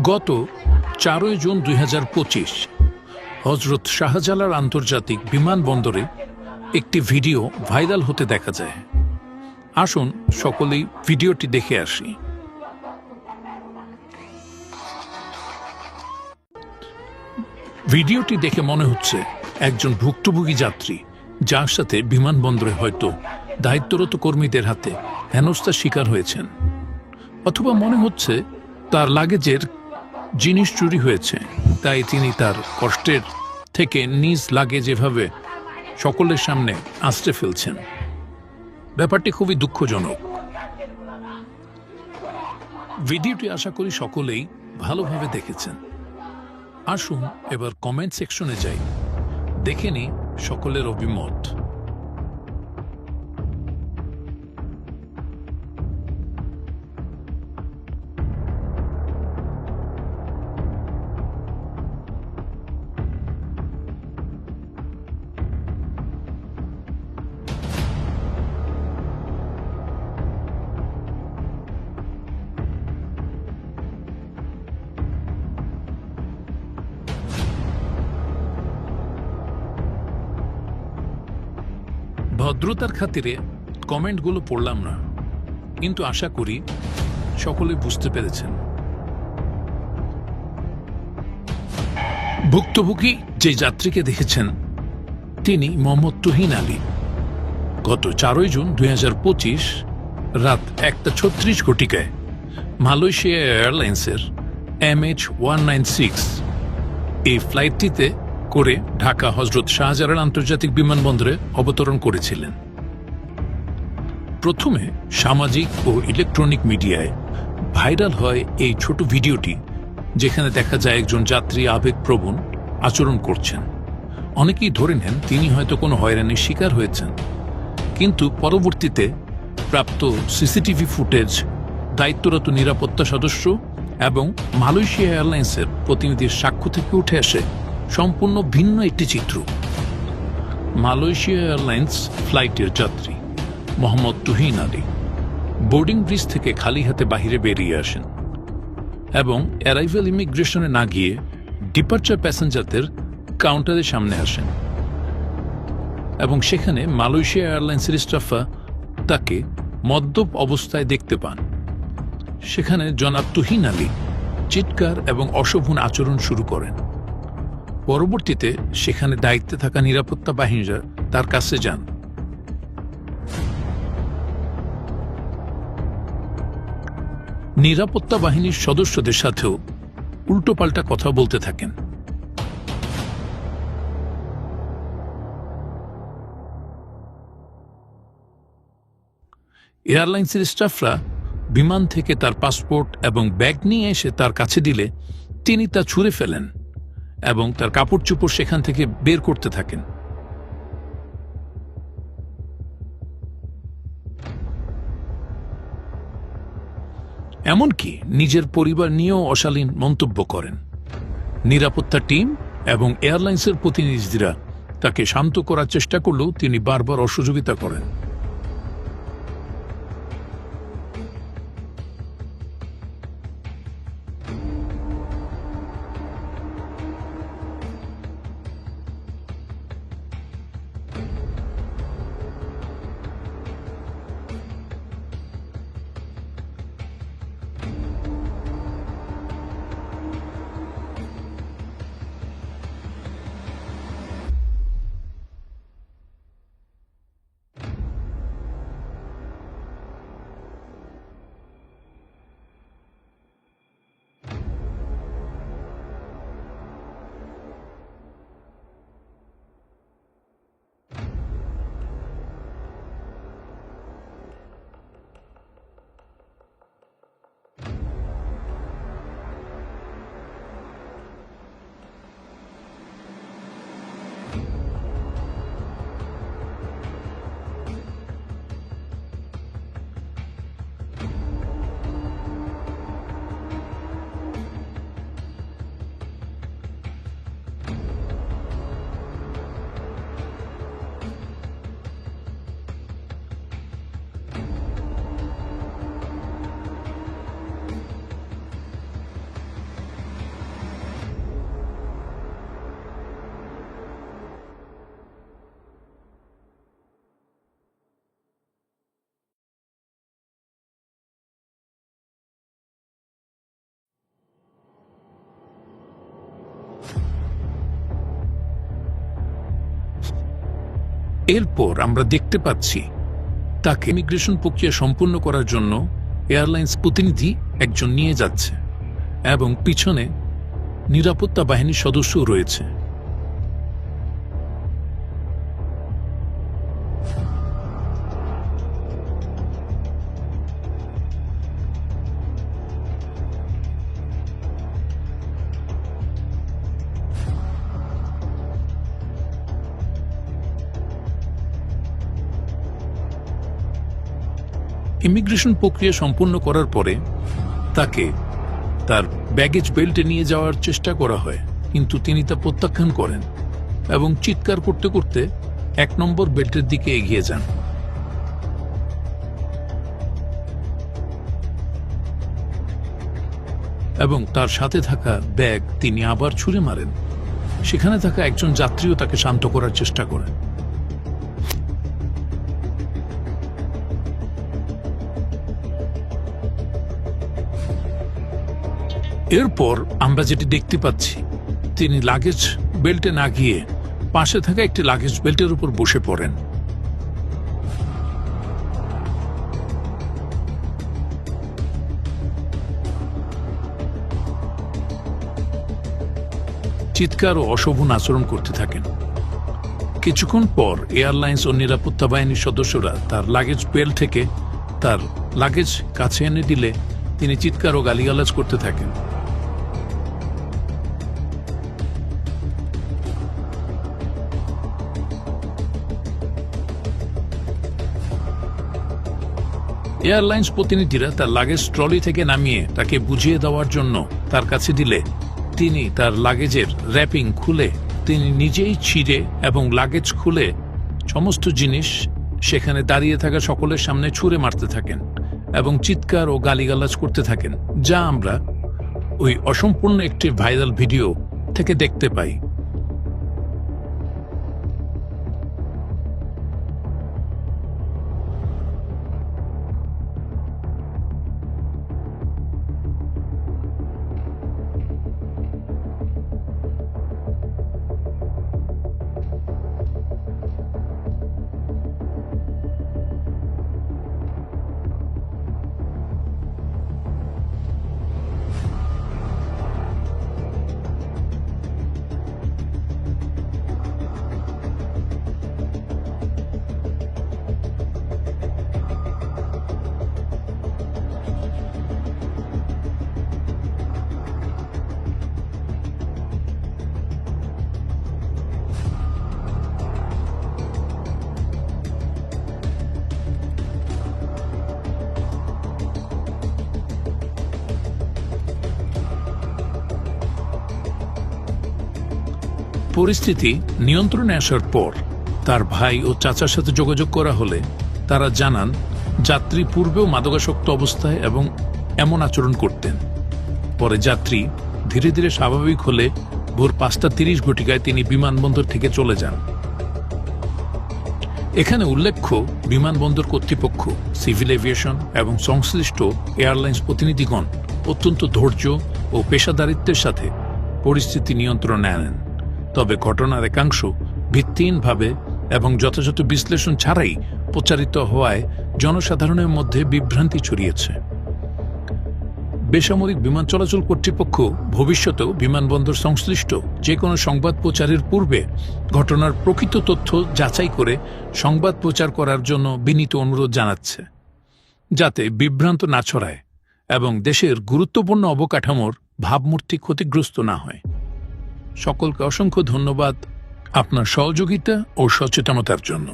গত 4 জুন 2025 হজরত শাহজালাল আন্তর্জাতিক বিমানবন্দরে একটি ভিডিও ভাইরাল হতে দেখা যায়। আসুন সকলেই ভিডিওটি দেখে আসি। ভিডিওটি দেখে মনে হচ্ছে একজন ভুক্তভোগী যাত্রী, যার সাথে বিমানবন্দরে হয়তো দায়িত্বরত কর্মীদের হাতে হেনস্থার শিকার হয়েছেন, অথবা মনে হচ্ছে তার লাগেজের জিনিস চুরি হয়েছে, তাই তিনি তার কষ্টের থেকে নিজ লাগেজ এভাবে সকলের সামনে আঁচড়ে ফেলছেন। ব্যাপারটি খুবই দুঃখজনক। ভিডিওটি আশা করি সকলেই ভালোভাবে দেখেছেন। আসুন এবার কমেন্ট সেকশনে যাই, দেখে নিই সকলের অভিমত। ভদ্রতার খাতিরে কমেন্টগুলো পড়লাম না, কিন্তু আশা করি সকলে বুঝতে পেরেছেন। ভুক্তভোগী যে যাত্রীকে দেখেছেন তিনি মোহাম্মদ তুহিন আলী। গত 4 জুন 2025 রাত 1:36 ঘটিকায় মালয়েশিয়া এয়ারলাইন্সের MH196 এই ফ্লাইটটিতে করে ঢাকা হজরত শাহজালাল আন্তর্জাতিক বিমানবন্দরে অবতরণ করেছিলেন। প্রথমে সামাজিক ও ইলেকট্রনিক মিডিয়ায় ভাইরাল হয় এই ছোট ভিডিওটি, যেখানে দেখা যায় একজন যাত্রী আবেগপ্রবণ আচরণ করছেন। অনেকেই ধরে নেন তিনি হয়তো কোনো হয়রানির শিকার হয়েছেন, কিন্তু পরবর্তীতে প্রাপ্ত সিসিটিভি ফুটেজ, দায়িত্বরত নিরাপত্তা সদস্য এবং মালয়েশিয়া এয়ারলাইন্সের প্রতিনিধির সাক্ষ্য থেকে উঠে আসে সম্পূর্ণ ভিন্ন একটি চিত্র। মালয়েশিয়া এয়ারলাইন্স ফ্লাইটের যাত্রী মোহাম্মদ তুহিন আলী বোর্ডিং ব্রিজ থেকে খালি হাতে বাহিরে বেরিয়ে আসেন এবং অ্যারাইভাল ইমিগ্রেশনে না গিয়ে ডিপার্চার প্যাসেঞ্জারদের কাউন্টারের সামনে আসেন, এবং সেখানে মালয়েশিয়া এয়ারলাইন্সের স্টাফরা তাকে মদ্যপ অবস্থায় দেখতে পান। সেখানে জনাব তুহিন আলী চিৎকার এবং অশোভন আচরণ শুরু করেন। পরবর্তীতে সেখানে দায়িত্বে থাকা নিরাপত্তা বাহিনীরা তার কাছে যান। নিরাপত্তা বাহিনীর সদস্যদের সাথেও উল্টোপাল্টা কথা বলতে থাকেন। এয়ারলাইন্সের স্টাফরা বিমান থেকে তার পাসপোর্ট এবং ব্যাগ নিয়ে এসে তার কাছে দিলে তিনি তা ছুঁড়ে ফেলেন এবং তার কাপড় চোপড় সেখান থেকে বের করতে থাকেন। এমনকি নিজের পরিবার নিয়েও অশালীন মন্তব্য করেন। নিরাপত্তা টিম এবং এয়ারলাইন্সের প্রতিনিধিরা তাকে শান্ত করার চেষ্টা করলেও তিনি বারবার অসহযোগিতা করেন। এরপর আমরা দেখতে পাচ্ছি তাকে ইমিগ্রেশন প্রক্রিয়া সম্পূর্ণ করার জন্য এয়ারলাইন্স প্রতিনিধি একজন নিয়ে যাচ্ছে এবং পিছনে নিরাপত্তা বাহিনীর সদস্যও রয়েছে। ইমিগ্রেশন প্রক্রিয়া সম্পূর্ণ করার পরে তাকে তার ব্যাগেজ বেল্টে নিয়ে যাওয়ার চেষ্টা করা হয়, কিন্তু তিনি তা প্রত্যাখ্যান করেন এবং চিৎকার করতে করতে 1 নম্বর বেল্টের দিকে এগিয়ে যান। এবং তার সাথে থাকা ব্যাগ তিনি আবার ছুঁড়ে মারেন। সেখানে থাকা একজন যাত্রীও তাকে শান্ত করার চেষ্টা করেন। এরপর আমরা যেটি দেখতে পাচ্ছি, তিনি লাগেজ বেল্টে না গিয়ে পাশে থাকা একটি লাগেজ বেল্টের উপর বসে পড়েন। চিৎকার ও অশোভন আচরণ করতে থাকেন। কিছুক্ষণ পর এয়ারলাইন্স ও নিরাপত্তা বাহিনীর সদস্যরা তার লাগেজ বেল্ট থেকে তার লাগেজ কাছে এনে দিলে তিনি চিৎকার ও গালিগালাজ করতে থাকেন। এয়ারলাইন্স প্রতিনিধিরা তার লাগেজ ট্রলি থেকে নামিয়ে তাকে বুঝিয়ে দেওয়ার জন্য তার কাছে দিলে তিনি তার লাগেজের র্যাপিং খুলে তিনি নিজেই ছিঁড়ে এবং লাগেজ খুলে সমস্ত জিনিস সেখানে দাঁড়িয়ে থাকা সকলের সামনে ছুঁড়ে মারতে থাকেন এবং চিৎকার ও গালিগালাজ করতে থাকেন, যা আমরা ওই অসম্পূর্ণ একটি ভাইরাল ভিডিও থেকে দেখতে পাই। পরিস্থিতি নিয়ন্ত্রণে আসার পর তার ভাই ও চাচার সাথে যোগাযোগ করা হলে তারা জানান যাত্রী পূর্বেও মাদকাসক্ত অবস্থায় এবং এমন আচরণ করতেন। পরে যাত্রী ধীরে ধীরে স্বাভাবিক হলে ভোর 5:30 ঘটিকায় তিনি বিমানবন্দর থেকে চলে যান। এখানে উল্লেখ্য, বিমানবন্দর কর্তৃপক্ষ, সিভিল এভিয়েশন এবং সংশ্লিষ্ট এয়ারলাইন্স প্রতিনিধিগণ অত্যন্ত ধৈর্য ও পেশাদারিত্বের সাথে পরিস্থিতি নিয়ন্ত্রণে আনেন। তবে ঘটনার একাংশ ভিত্তিহীনভাবে এবং যথাযথ বিশ্লেষণ ছাড়াই প্রচারিত হওয়ায় জনসাধারণের মধ্যে বিভ্রান্তি ছড়িয়েছে। বেসামরিক বিমান চলাচল কর্তৃপক্ষ ভবিষ্যতেও বিমানবন্দর সংশ্লিষ্ট যে কোনো সংবাদ প্রচারের পূর্বে ঘটনার প্রকৃত তথ্য যাচাই করে সংবাদ প্রচার করার জন্য বিনীত অনুরোধ জানাচ্ছে, যাতে বিভ্রান্ত না ছড়ায় এবং দেশের গুরুত্বপূর্ণ অবকাঠামোর ভাবমূর্তি ক্ষতিগ্রস্ত না হয়। সকলকে অসংখ্য ধন্যবাদ আপনার সহযোগিতা ও সচেতনতার জন্য।